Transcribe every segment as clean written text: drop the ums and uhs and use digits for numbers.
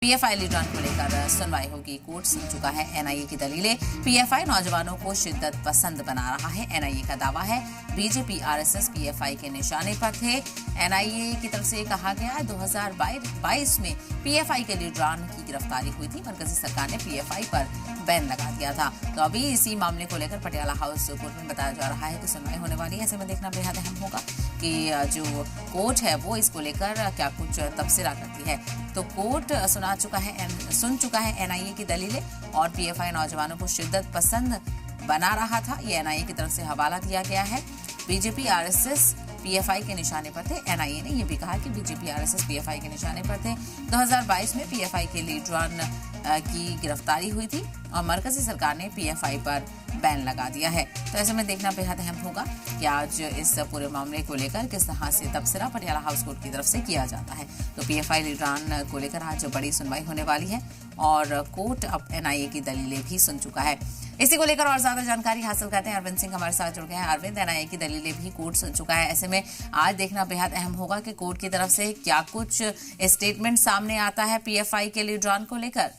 PFI leader को लेकर सुनवाई होगी। कोर्ट सुन चुका है एनआईए की दलीलें। पीएफआई नौजवानों को शिद्दत पसंद बना रहा है। एनआईए का दावा है बीजेपी आरएसएस पीएफआई के निशाने पर थे। एनआईए की तरफ से कहा गया 2022 में पीएफआई के लीडरान की गिरफ्तारी हुई थी। मरकजी सरकार ने पीएफआई पर बैन लगा दिया था। तो अभी इसी मामले को लेकर पटियाला हाउस कोर्ट में बताया जा रहा है कि सुनवाई होने वाली है। ऐसे में देखना बेहद अहम होगा कि जो कोर्ट है वो इसको लेकर क्या कुछ तबसरा करती है। तो कोर्ट सुन चुका है एनआईए की दलीलें और पीएफआई नौजवानों को शिद्दत पसंद बना रहा था। ये एनआईए की तरफ से हवाला दिया गया है। बीजेपी आरएसएस पीएफआई के निशाने पर थे। एनआईए ने यह भी कहा कि बीजेपी आरएसएस पीएफआई के निशाने पर थे। 2022 में पीएफआई के लीडरान की गिरफ्तारी हुई थी और मरकजी सरकार ने पीएफआई पर बैन लगा दिया है। तो ऐसे में देखना बेहद अहम होगा कि आज इस पूरे मामले को लेकर किस तरह से तबसरा पटियाला हाउस कोर्ट की तरफ से किया जाता है। तो पीएफआई लीडरान को लेकर आज बड़ी सुनवाई होने वाली है और कोर्ट अब एनआईए की दलीलें भी सुन चुका है। इसी को लेकर और ज्यादा जानकारी हासिल करते हैं। अरविंद सिंह हमारे साथ जुड़ गए हैं। अरविंद, एनआईए की दलीलें भी कोर्ट सुन चुका है। ऐसे में आज देखना बेहद अहम होगा कि कोर्ट की तरफ से क्या कुछ स्टेटमेंट सामने आता है पीएफआई के लीडरान को लेकर।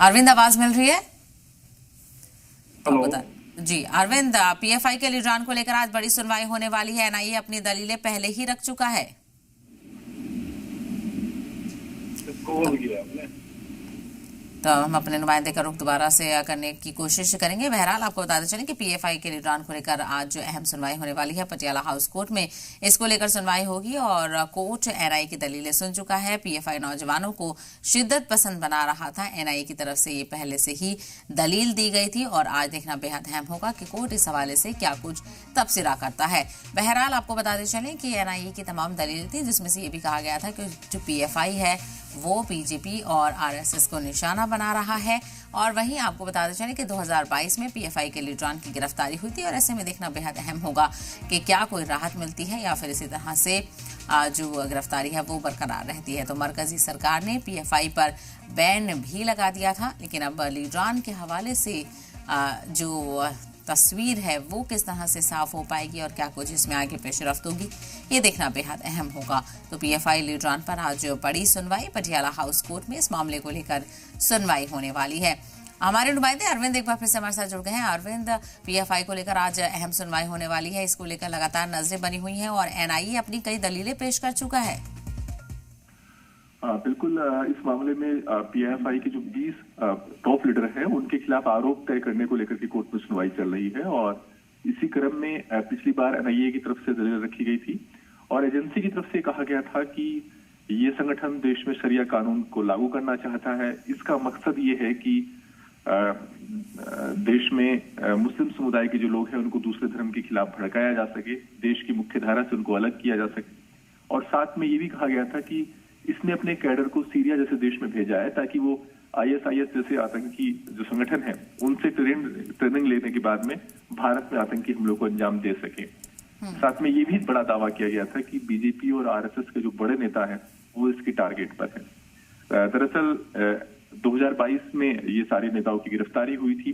अरविंद, आवाज मिल रही है? जी अरविंद, पीएफआई के लीडरान को लेकर आज बड़ी सुनवाई होने वाली है। एनआईए अपनी दलीलें पहले ही रख चुका है। तो हम अपने नुमाइंदे का रुख दोबारा से करने की कोशिश करेंगे। बहरहाल आपको बताते चलें कि पीएफआई के लीडरान को लेकर आज अहम सुनवाई होने वाली है। पटियाला हाउस कोर्ट में इसको लेकर सुनवाई होगी और कोर्ट एनआईए की दलीलें सुन चुका है। पीएफआई नौजवानों को शिद्दत पसंद बना रहा था। एनआईए की तरफ से ये पहले से ही दलील दी गई थी और आज देखना बेहद अहम होगा कि कोर्ट इस हवाले से क्या कुछ तबसरा करता है। बहरहाल आपको बताते चलें कि एनआईए की तमाम दलीलें थी, जिसमें से ये भी कहा गया था कि जो पीएफआई है वो बीजेपी और आरएसएस को निशाना बना रहा है। और वहीं आपको बताते चलें कि 2022 में पीएफआई के लीडरान की गिरफ्तारी हुई थी और ऐसे में देखना बेहद अहम होगा कि क्या कोई राहत मिलती है या फिर इसी तरह से जो गिरफ्तारी है वो बरकरार रहती है। तो मरकजी सरकार ने पीएफआई पर बैन भी लगा दिया था, लेकिन अब लीडरान के हवाले से जो तस्वीर है वो किस तरह से साफ हो पाएगी और क्या कुछ इसमें आगे पेशरफ्त होगी, ये देखना बेहद अहम होगा। तो पीएफआई लीडरान पर आज बड़ी सुनवाई पटियाला हाउस कोर्ट में इस मामले को लेकर सुनवाई होने वाली है। हमारे नुमाइंदे अरविंद एक बार फिर से हमारे साथ जुड़ गए हैं। अरविंद, पीएफआई को लेकर आज अहम सुनवाई होने वाली है। इसको लेकर लगातार नजरें बनी हुई हैं और एनआईए अपनी कई दलीलें पेश कर चुका है। बिल्कुल, इस मामले में पीएफआई के जो 20 टॉप लीडर हैं उनके खिलाफ आरोप तय करने को लेकर के कोर्ट में सुनवाई चल रही है और इसी क्रम में पिछली बार एनआईए की तरफ से दलील रखी गई थी और एजेंसी की तरफ से कहा गया था कि ये संगठन देश में शरिया कानून को लागू करना चाहता है। इसका मकसद ये है कि देश में मुस्लिम समुदाय के जो लोग हैं उनको दूसरे धर्म के खिलाफ भड़काया जा सके, देश की मुख्य धारा से उनको अलग किया जा सके। और साथ में ये भी कहा गया था कि इसने अपने कैडर को सीरिया जैसे देश में भेजा है ताकि वो आईएसआईएस जैसे आतंकी जो संगठन है उनसे ट्रेनिंग लेने के बाद में भारत में आतंकी हमलों को अंजाम दे सके। साथ में ये भी बड़ा दावा किया गया था कि बीजेपी और आरएसएस के जो बड़े नेता हैं वो इसके टारगेट पर हैं। दरअसल 2022 में ये सारे नेताओं की गिरफ्तारी हुई थी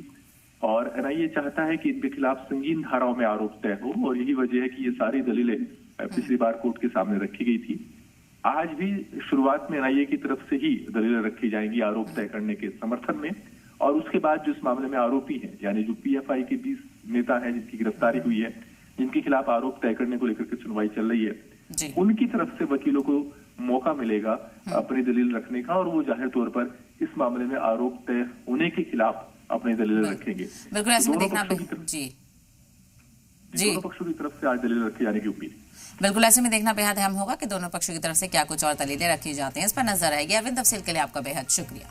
और एनआईए चाहता है कि इनके खिलाफ संगीन धाराओं में आरोप तय हो और यही वजह है कि ये सारी दलीलें पिछली बार कोर्ट के सामने रखी गई थी। आज भी शुरुआत में एनआईए की तरफ से ही दलीलें रखी जाएंगी आरोप तय करने के समर्थन में और उसके बाद जो इस मामले में आरोपी हैं यानी जो पीएफआई के 20 नेता हैं जिनकी गिरफ्तारी हुई है, जिनके खिलाफ आरोप तय करने को लेकर के सुनवाई चल रही है, उनकी तरफ से वकीलों को मौका मिलेगा अपनी दलील रखने का और वो जाहिर तौर पर इस मामले में आरोप तय होने के खिलाफ अपनी दलीलें रखेंगे। बिल्कुल, ऐसे देखना दोनों पक्षों की तरफ से आज दलील रखे जाने की उम्मीद। बिल्कुल, ऐसे में देखना बेहद अहम होगा कि दोनों पक्षों की तरफ से क्या कुछ और दलीलें रखी जाती हैं, इस पर नजर आएगी। अरविंद, तफसील के लिए आपका बेहद शुक्रिया।